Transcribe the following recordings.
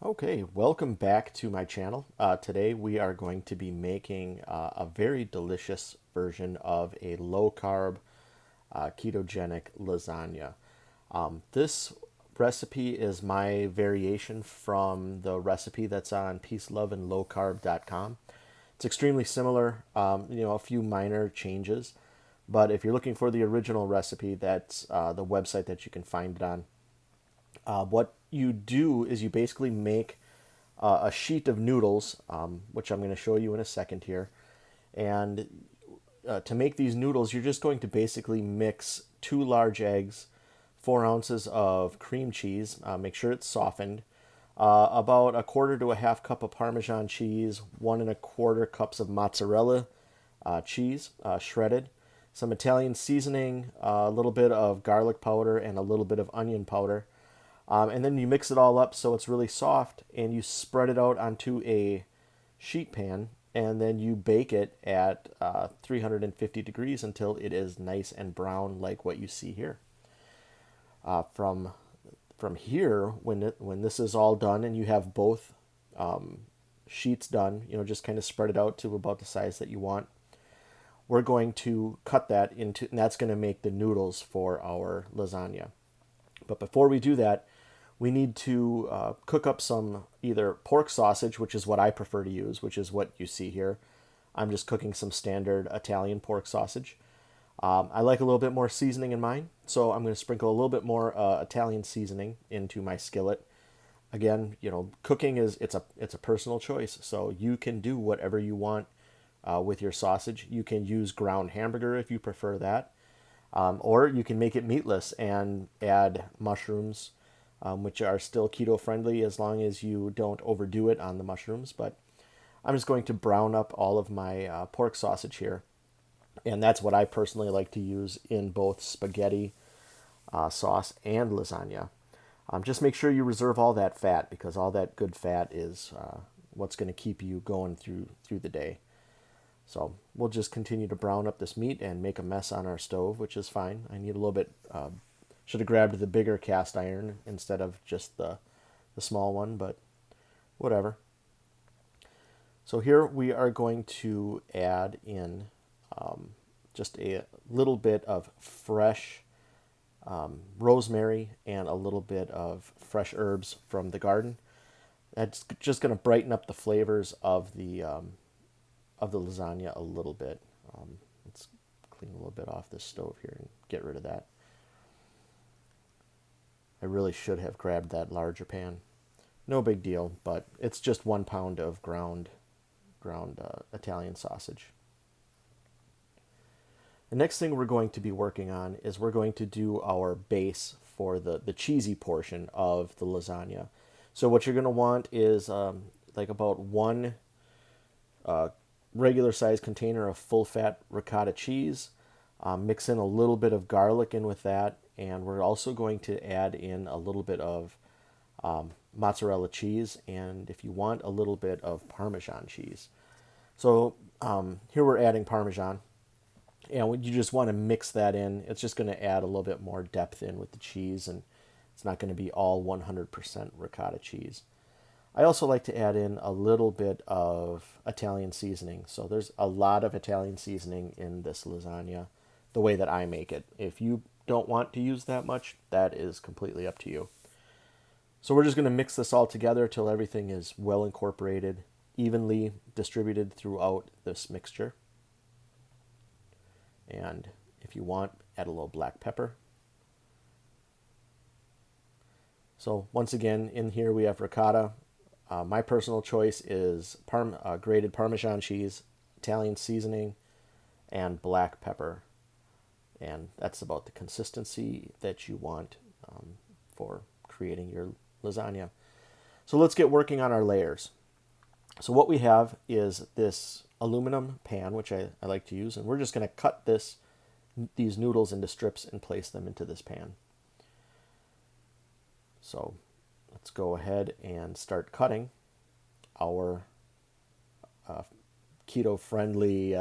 Okay, welcome back to my channel. Today we are going to be making a very delicious version of a low carb ketogenic lasagna. This recipe is my variation from the recipe that's on peaceloveandlowcarb.com. It's extremely similar, a few minor changes, but if you're looking for the original recipe, that's the website that you can find it on. What you do is you basically make a sheet of noodles, which I'm going to show you in a second here. And to make these noodles, you're just going to basically mix 2 large eggs, 4 ounces of cream cheese, make sure it's softened, about a quarter to a half cup of Parmesan cheese, 1 1/4 cups of mozzarella cheese, shredded, some Italian seasoning, a little bit of garlic powder, and a little bit of onion powder. And then you mix it all up so it's really soft, and you spread it out onto a sheet pan, and then you bake it at 350 degrees until it is nice and brown like what you see here. From here, when this is all done and you have both sheets done, just kind of spread it out to about the size that you want. We're going to cut that into, and that's going to make the noodles for our lasagna. But before we do that, we need to cook up some either pork sausage, which is what I prefer to use, which is what you see here. I'm just cooking some standard Italian pork sausage. I like a little bit more seasoning in mine, so I'm going to sprinkle a little bit more Italian seasoning into my skillet. Again, cooking it's a personal choice, so you can do whatever you want with your sausage. You can use ground hamburger if you prefer that. Or you can make it meatless and add mushrooms, which are still keto friendly as long as you don't overdo it on the mushrooms. But I'm just going to brown up all of my pork sausage here. And that's what I personally like to use in both spaghetti sauce and lasagna. Just make sure you reserve all that fat, because all that good fat is what's going to keep you going through the day. So we'll just continue to brown up this meat and make a mess on our stove, which is fine. I need a little bit, should have grabbed the bigger cast iron instead of just the small one, but whatever. So here we are going to add in just a little bit of fresh rosemary and a little bit of fresh herbs from the garden. That's just going to brighten up the flavors of the lasagna a little bit. Let's clean a little bit off this stove here and get rid of that. I really should have grabbed that larger pan. No big deal, but it's just 1 pound of ground Italian sausage. The next thing we're going to be working on is we're going to do our base for the cheesy portion of the lasagna. So what you're going to want is like about one regular size container of full fat ricotta cheese. Mix in a little bit of garlic in with that, and we're also going to add in a little bit of mozzarella cheese, and if you want, a little bit of Parmesan cheese. So here we're adding Parmesan, and you just want to mix that in. It's just going to add a little bit more depth in with the cheese, and it's not going to be all 100% ricotta cheese. I also like to add in a little bit of Italian seasoning. So there's a lot of Italian seasoning in this lasagna, the way that I make it. If you don't want to use that much, that is completely up to you. So we're just going to mix this all together till everything is well incorporated, evenly distributed throughout this mixture. And if you want, add a little black pepper. So once again, in here we have ricotta. My personal choice is grated Parmesan cheese, Italian seasoning, and black pepper. And that's about the consistency that you want for creating your lasagna. So let's get working on our layers. So what we have is this aluminum pan, which I like to use, and we're just going to cut these noodles into strips and place them into this pan. So let's go ahead and start cutting our keto-friendly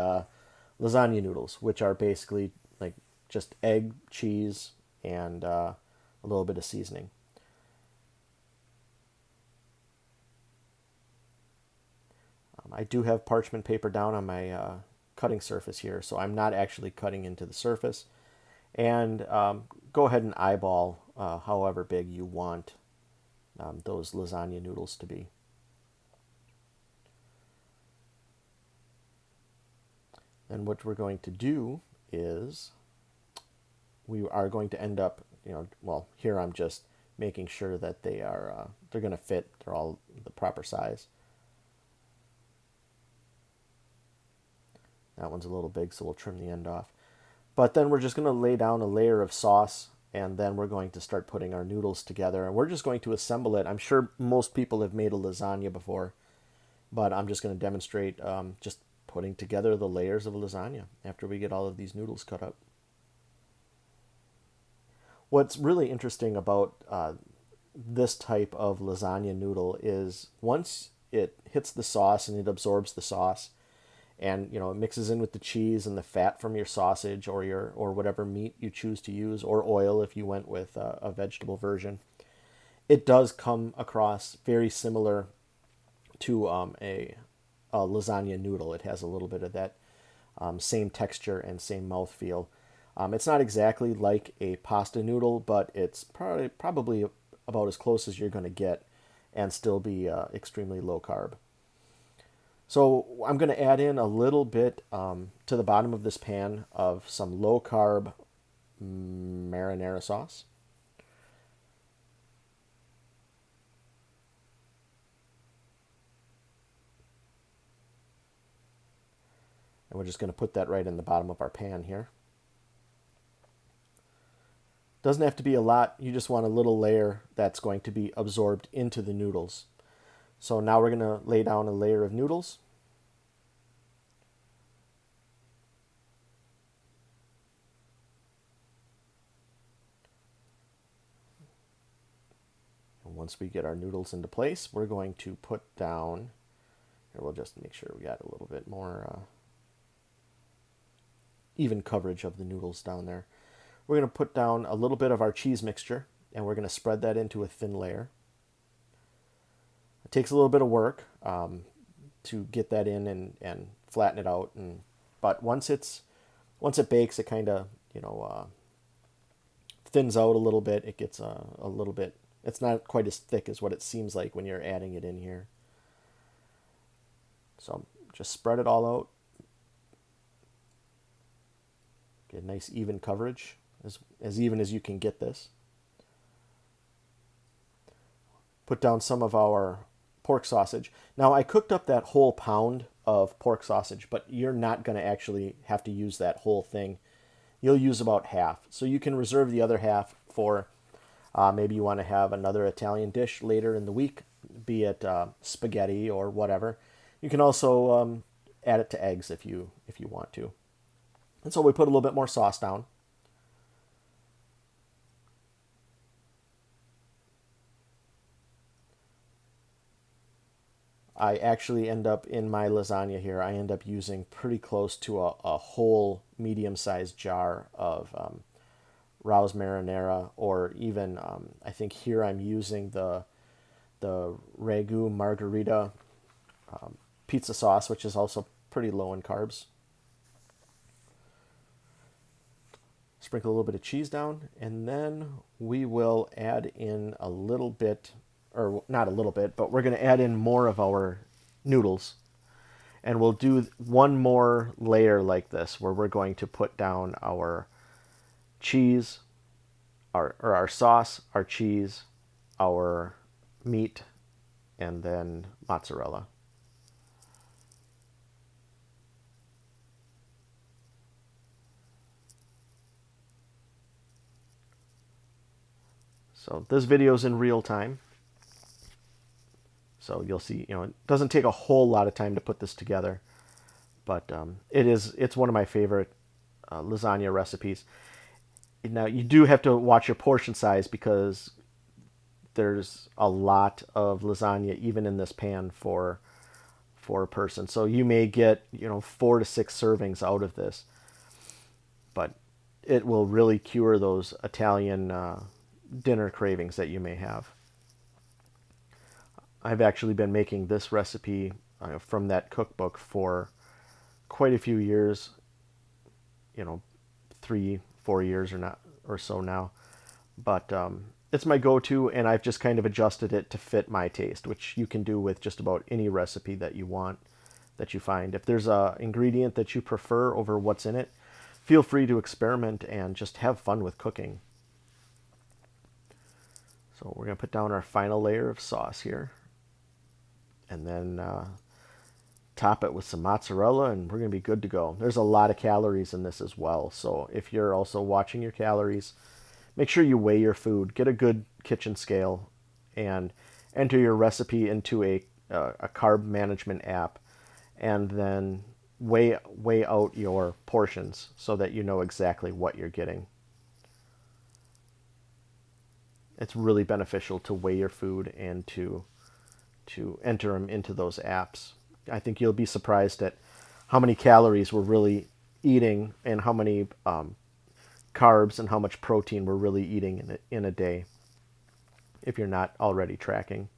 lasagna noodles, which are basically like just egg, cheese, and a little bit of seasoning. I do have parchment paper down on my cutting surface here, so I'm not actually cutting into the surface. And go ahead and eyeball however big you want those lasagna noodles to be. And what we're going to do is we are going to end up, well, here I'm just making sure that they're going to fit. They're all the proper size. That one's a little big, so we'll trim the end off. But then we're just going to lay down a layer of sauce, and then we're going to start putting our noodles together. And we're just going to assemble it. I'm sure most people have made a lasagna before, but I'm just going to demonstrate just putting together the layers of a lasagna after we get all of these noodles cut up. What's really interesting about this type of lasagna noodle is once it hits the sauce and it absorbs the sauce, and it mixes in with the cheese and the fat from your sausage or whatever meat you choose to use, or oil if you went with a vegetable version. It does come across very similar to a lasagna noodle. It has a little bit of that same texture and same mouthfeel. It's not exactly like a pasta noodle, but it's probably about as close as you're going to get and still be extremely low carb. So I'm going to add in a little bit to the bottom of this pan of some low carb marinara sauce. And we're just going to put that right in the bottom of our pan here. Doesn't have to be a lot. You just want a little layer that's going to be absorbed into the noodles. So now we're going to lay down a layer of noodles. And once we get our noodles into place, we're going to put down, here we'll just make sure we got a little bit more even coverage of the noodles down there. We're going to put down a little bit of our cheese mixture, and we're going to spread that into a thin layer. It takes a little bit of work to get that in and flatten it out, but once it bakes, it kind of thins out a little bit. It gets a little bit. It's not quite as thick as what it seems like when you're adding it in here. So just spread it all out. Get nice even coverage, as even as you can get this. Put down some of our pork sausage. Now I cooked up that whole pound of pork sausage, but you're not going to actually have to use that whole thing. You'll use about half. So you can reserve the other half for maybe you want to have another Italian dish later in the week, be it spaghetti or whatever. You can also add it to eggs if you want to. And so we put a little bit more sauce down. I actually end up in my lasagna here, I end up using pretty close to a whole medium-sized jar of Rao's marinara, or even I think here I'm using the Ragu margarita pizza sauce, which is also pretty low in carbs. Sprinkle a little bit of cheese down, and then we will add in a little bit, or not a little bit, but we're going to add in more of our noodles. And we'll do one more layer like this, where we're going to put down our cheese, our sauce, our cheese, our meat, and then mozzarella. So this video is in real time. So you'll see, it doesn't take a whole lot of time to put this together, but it's one of my favorite lasagna recipes. Now you do have to watch your portion size, because there's a lot of lasagna even in this pan for a person. So you may get 4 to 6 servings out of this, but it will really cure those Italian dinner cravings that you may have. I've actually been making this recipe from that cookbook for quite a few years, 3, 4 years or so now. But it's my go-to, and I've just kind of adjusted it to fit my taste, which you can do with just about any recipe that you want, that you find. If there's a ingredient that you prefer over what's in it, feel free to experiment and just have fun with cooking. So we're going to put down our final layer of sauce here, and then top it with some mozzarella, and we're going to be good to go. There's a lot of calories in this as well, so if you're also watching your calories, make sure you weigh your food. Get a good kitchen scale and enter your recipe into a carb management app, and then weigh out your portions so that you know exactly what you're getting. It's really beneficial to weigh your food and to enter them into those apps. I think you'll be surprised at how many calories we're really eating, and how many carbs and how much protein we're really eating in a day, if you're not already tracking.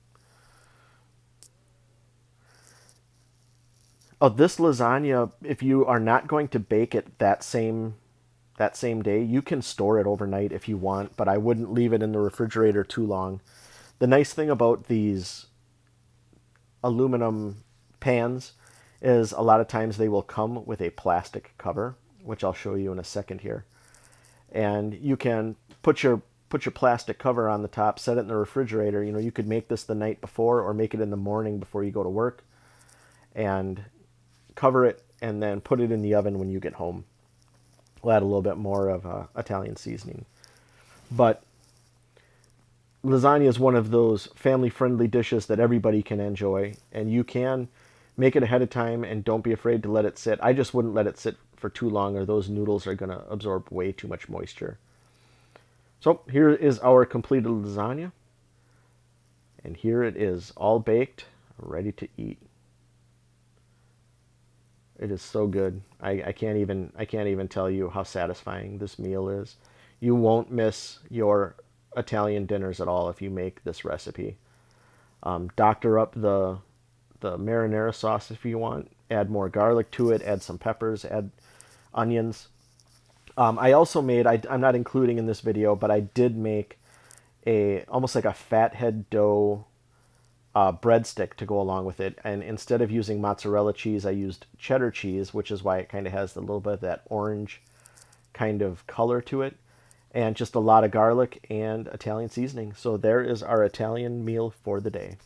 Oh, this lasagna, if you are not going to bake it that same day, you can store it overnight if you want, but I wouldn't leave it in the refrigerator too long. The nice thing about these aluminum pans is a lot of times they will come with a plastic cover, which I'll show you in a second here. And you can put your plastic cover on the top, set it in the refrigerator. You could make this the night before or make it in the morning before you go to work, and cover it, and then put it in the oven when you get home. We'll add a little bit more of Italian seasoning. But lasagna is one of those family-friendly dishes that everybody can enjoy, and you can make it ahead of time, and don't be afraid to let it sit. I just wouldn't let it sit for too long, or those noodles are going to absorb way too much moisture. So here is our completed lasagna, and here it is, all baked, ready to eat. It is so good. I can't even tell you how satisfying this meal is. You won't miss your Italian dinners at all if you make this recipe. Doctor up the marinara sauce if you want. Add more garlic to it. Add some peppers. Add onions. I also made, I'm not including in this video, but I did make almost like a fathead dough breadstick to go along with it. And instead of using mozzarella cheese, I used cheddar cheese, which is why it kind of has a little bit of that orange kind of color to it. And just a lot of garlic and Italian seasoning. So there is our Italian meal for the day.